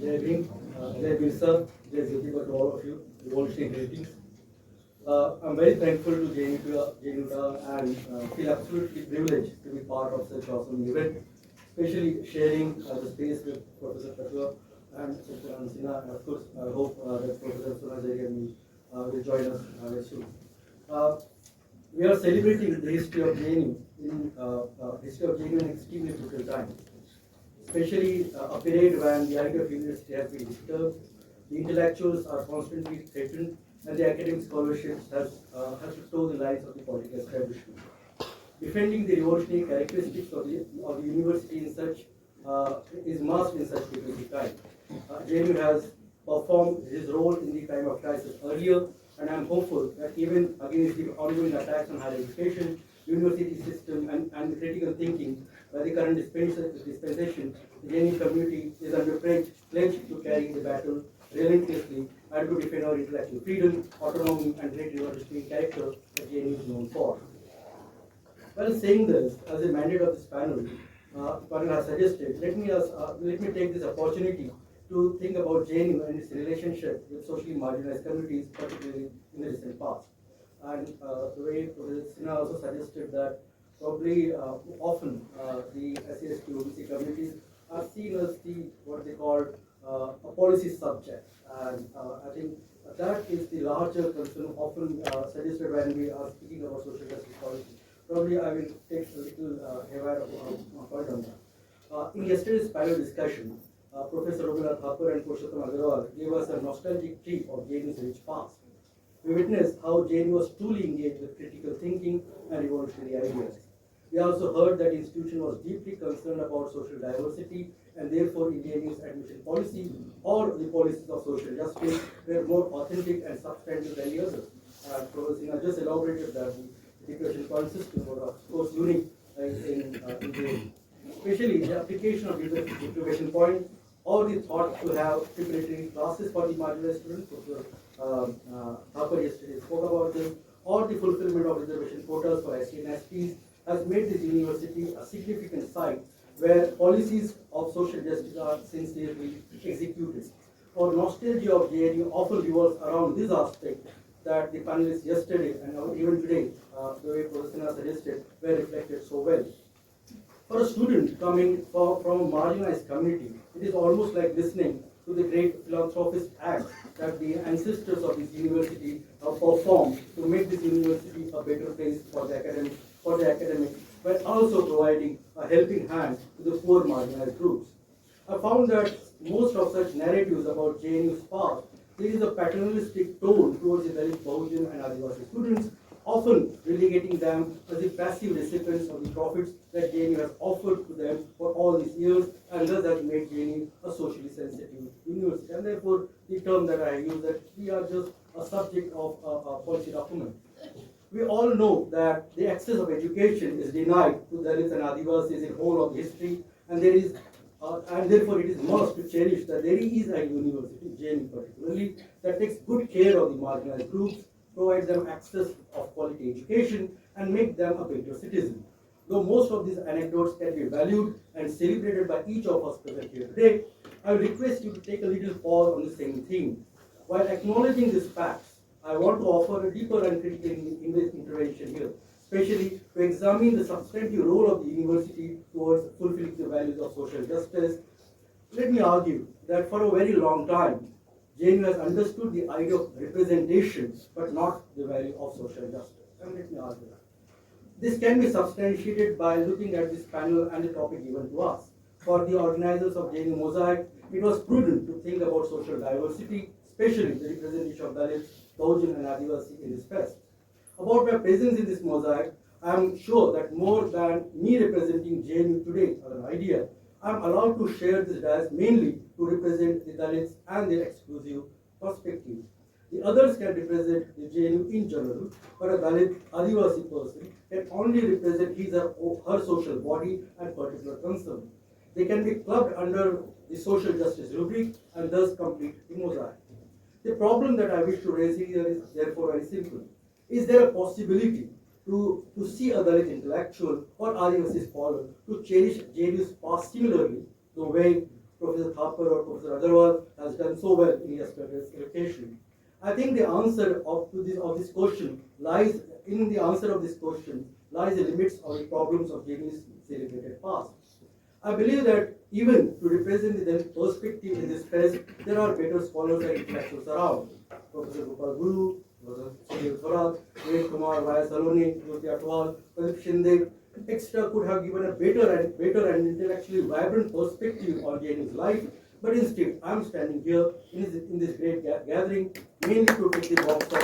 Jai Bhim, Jai Birsa, Jai Jyoti to all of you. Revolutionary greetings. I'm very thankful to JNUTA and feel absolutely privileged to be part of such awesome event, especially sharing the space with Professor Katua and Dr. Ansina. And of course, I hope that Professor Sunajari and me will join us very soon. We are celebrating the history of JNU in an extremely brutal time, especially a period when the idea of university has been disturbed, the intellectuals are constantly threatened, and the academic scholarship has to toe the lines of the political establishment. Defending the revolutionary characteristics of the university in such is must in such difficult time. JNU has performed his role in the time of crisis earlier, and I am hopeful that even against the ongoing attacks on higher education, university system, and the critical thinking by the current dispensation, the JNU community is under pledge to carry the battle relentlessly and to defend our intellectual freedom, autonomy, and great revolutionary character that JNU is known for. While saying this, as a mandate of this panel has suggested, let me take this opportunity to think about JNU and its relationship with socially marginalized communities, particularly in the recent past. And the way Professor Sinha also suggested that probably often the SCST OBC communities are seen as what they call a policy subject. And I think that is the larger concern often suggested when we are speaking about social justice policy. Probably I will take a little hair point on that. In yesterday's panel discussion, Professor Robinat Thakur and Purushottam Agarwal gave us a nostalgic trip of JNU's rich past. We witnessed how JNU was truly engaged with critical thinking and revolutionary ideas. We also heard that the institution was deeply concerned about social diversity, and therefore JNU's admission policy or the policies of social justice were more authentic and substantive than the others. Professor Sinha just elaborated that the declaration point system was of course unique in JNU. Especially the application of declaration point or the thought to have preparatory classes for the marginalized students. Thakur yesterday spoke about this, or the fulfillment of reservation quotas for ST and STs has made this university a significant site where policies of social justice are sincerely executed. Our nostalgia of JNU often revolves around this aspect that the panelists yesterday and even today, the way Professor Sinha suggested, were reflected so well. For a student coming from a marginalized community, it is almost like listening to the great philanthropist act that the ancestors of this university have performed to make this university a better place for the academic, but also providing a helping hand to the poor marginalized groups. I found that most of such narratives about JNU's past, there is a paternalistic tone towards the Dalit, Bahujan, and Adivasi students, often relegating them as the passive recipients of the profits that JNU has offered to them for all these years, and thus has made JNU a socially sensitive university. And therefore, the term that I use, that we are just a subject of a policy document. We all know that the access of education is denied to Dalits and Adivasis in whole of history, and therefore it is must to cherish that there is a university, JNU particularly, that takes good care of the marginalized groups, provide them access of quality education, and make them a better citizen. Though most of these anecdotes can be valued and celebrated by each of us present here today, I will request you to take a little pause on the same theme. While acknowledging these facts, I want to offer a deeper and critical intervention here, especially to examine the substantive role of the university towards fulfilling the values of social justice. Let me argue that for a very long time, JNU has understood the idea of representation, but not the value of social justice. And let me argue that. This can be substantiated by looking at this panel and the topic given to us. For the organizers of JNU Mosaic, it was prudent to think about social diversity, especially the representation of Dalits, Bahujan, and Adivasi in this fest. About my presence in this mosaic, I am sure that more than me representing JNU today as an idea, I am allowed to share this dais mainly to represent the Dalits and their exclusive perspectives. The others can represent the JNU in general, but a Dalit Adivasi person can only represent his or her social body and particular concern. They can be clubbed under the social justice rubric and thus complete the mosaic. The problem that I wish to raise here is therefore very simple. Is there a possibility to see a Dalit intellectual or Adivasi scholar to cherish JNU's past similarly, the way Professor Thapar or Professor Agarwal has done so well in yesterday's education. I think the answer of this question lies in the answer of this question lies the limits of the problems of JNU's celebrated past. I believe that even to represent the perspective in this phase, there are better scholars and intellectuals around. Professor Gopal Guru, Professor Sunil Thorat, Vivek Kumar, Vaya Saloni, Jyoti Atwal, Pradeep Shinde, etc. could have given a better and intellectually vibrant perspective on JNU's life. But instead, I am standing here in this great gathering mainly to take the box of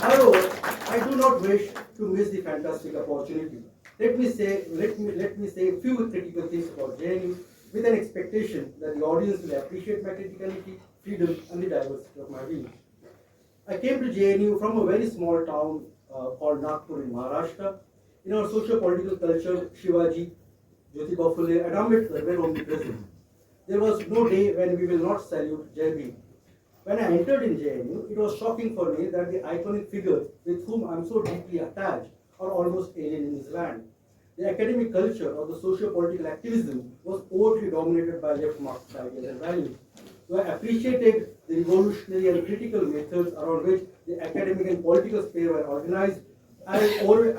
However, I do not wish to miss the fantastic opportunity. Let me say a few critical things about JNU with an expectation that the audience will appreciate my criticality, freedom, and the diversity of my views. I came to JNU from a very small town called Nagpur in Maharashtra. In our socio-political culture, Shivaji, Jyotiba Phule, and Ambedkar were omnipresent. There was no day when we will not salute Jai Bhim. When I entered in JNU, it was shocking for me that the iconic figures with whom I am so deeply attached are almost alien in this land. The academic culture of the socio-political activism was overtly dominated by left-Marxist ideas and values. So I appreciated the revolutionary and critical methods around which the academic and political sphere were organized, and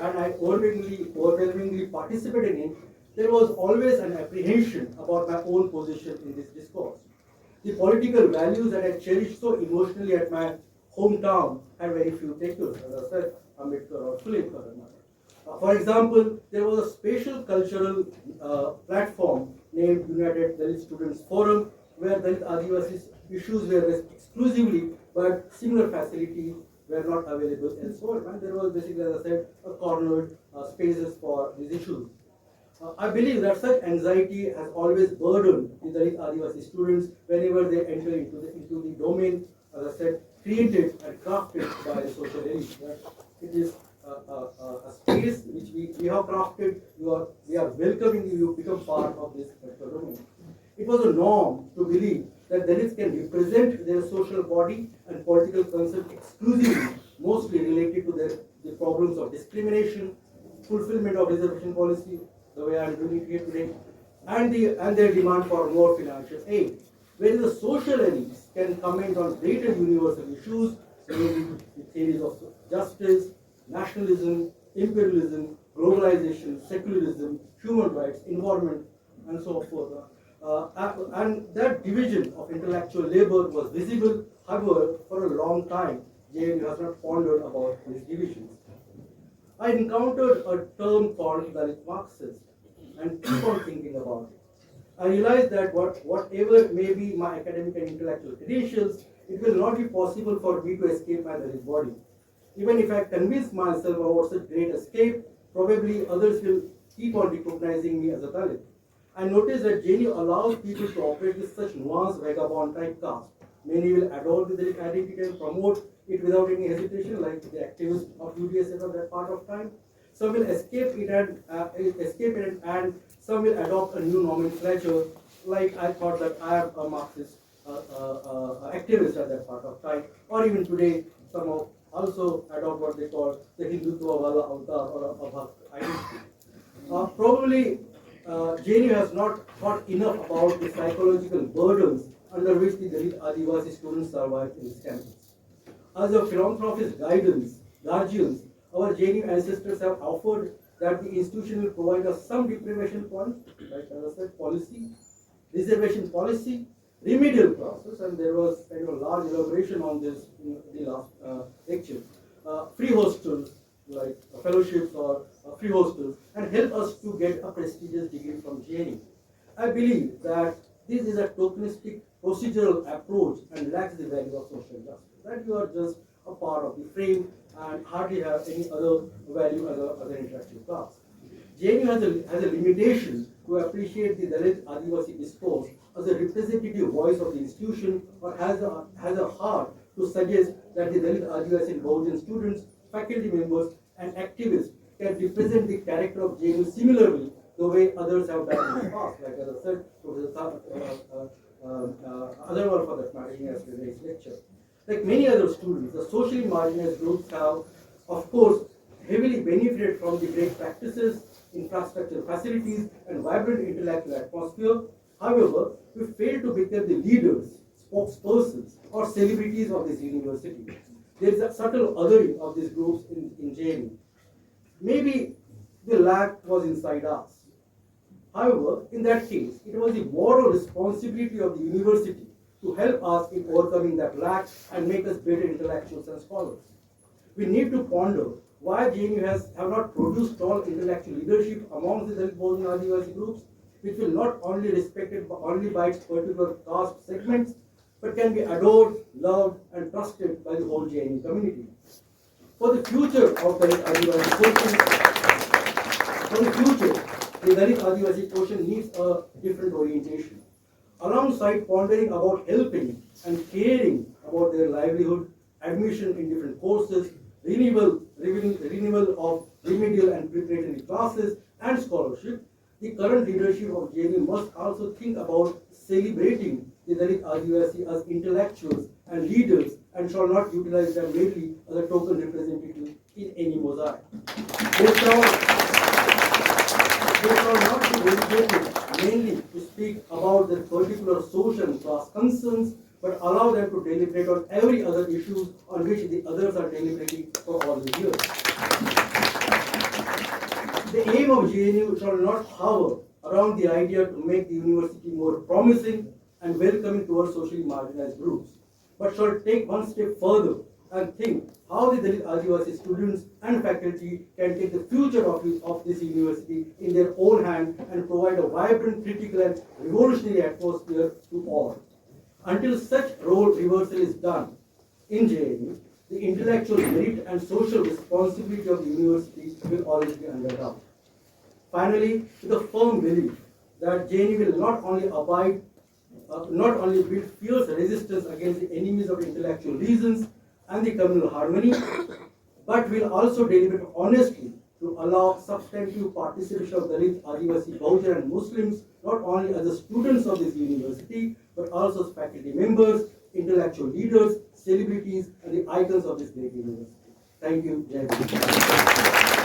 I overwhelmingly participated in. There was always an apprehension about my own position in this discourse. The political values that I cherished so emotionally at my hometown had very few takers, as I said, Ambedkar or Phule for that matter. For example, there was a spatial cultural platform named United Dalit Students Forum, where Dalit Adivasi issues were raised exclusively, but similar facilities were not available elsewhere. And there was basically, as I said, a cornered spaces for these issues. I believe that such anxiety has always burdened the Dalit Adivasi students whenever they enter into the domain, as I said, created and crafted by the social elite. It is a space which we have crafted. We are welcoming you to become part of this domain. It was a norm to believe that Dalits can represent their social body and political concerns exclusively, mostly related to the problems of discrimination, fulfillment of reservation policy, the way I am doing it here today, and their demand for more financial aid. Whereas the social elites can comment on greater universal issues, namely the theories of justice, nationalism, imperialism, globalization, secularism, human rights, environment, and so forth. And that division of intellectual labor was visible. However, for a long time, JNU has not pondered about these divisions. I encountered a term called Dalit Marxist and keep on thinking about it. I realized that whatever may be my academic and intellectual credentials, it will not be possible for me to escape my Dalit body. Even if I convince myself about such great escape, probably others will keep on recognizing me as a Dalit. I noticed that JNU allows people to operate with such nuanced vagabond typecast. Many will adore the Dalit identity and promote it without any hesitation, like the activists of UDSF at that part of time. Some will escape it and some will adopt a new nomenclature, like I thought that I am a Marxist activist at that part of time, or even today, some of also adopt what they call the Hindutva Wala Avatar or a Bhakt identity. Probably JNU has not thought enough about the psychological burdens under which the Dalit Adivasi students survive in this campus. As a philanthropist guardians, our JNU ancestors have offered that the institution will provide us some deprivation points, like as I said, policy, reservation policy, remedial process, and there was kind of a large elaboration on this in the last lecture. Free hostels, like fellowships or free hostels, and help us to get a prestigious degree from JNU. I believe that this is a tokenistic procedural approach and lacks the value of social justice. That you are just a part of the frame and hardly have any other value as an interactive class. JNU has a limitation to appreciate the Dalit Adivasi discourse as a representative voice of the institution, or has a heart to suggest that the Dalit Adivasi and Bahujan students, faculty members, and activists can represent the character of JNU similarly the way others have done in the past, like as I said, other one for that matter in yesterday's lecture. Like many other students, the socially marginalized groups have, of course, heavily benefited from the great practices infrastructure facilities, and vibrant intellectual atmosphere. However, we fail to become the leaders, spokespersons, or celebrities of this university. There is a subtle othering of these groups in JNU. Maybe the lack was inside us. However, in that case, it was the moral responsibility of the university to help us in overcoming that lack and make us better intellectuals and scholars. We need to ponder why JNU have not produced tall intellectual leadership among the Dalit Bahujana Adivasi groups, which will not only respected only by its particular caste segments, but can be adored, loved, and trusted by the whole JNU community. For the future of Dalit Adivasi quotient, the Dalit Adivasi quotient needs a different orientation. Alongside pondering about helping and caring about their livelihood, admission in different courses, renewal of remedial and preparatory classes, and scholarship, the current leadership of JNU must also think about celebrating the Dalit Adivasi as intellectuals and leaders and shall not utilize them merely as a token representative in any mosaic. They shall not be dedicated mainly to speak about their particular social and class concerns, but allow them to deliberate on every other issue on which the others are deliberating for all the years. The aim of JNU shall not hover around the idea to make the university more promising and welcoming towards socially marginalized groups, but shall take one step further and think how the Dalit Adivasi students and faculty can take the future of this university in their own hand and provide a vibrant, critical, and revolutionary atmosphere to all. Until such role reversal is done in JNU, the intellectual merit and social responsibility of the university will always be under doubt. Finally, with a firm belief that JNU will not only build fierce resistance against the enemies of intellectual reasons and the communal harmony, but will also deliberate honestly to allow substantive participation of Dalit, Adivasi, Bahujana, and Muslims, not only as the students of this university, but also as faculty members, intellectual leaders, celebrities, and the icons of this great university. Thank you. Jai Hind.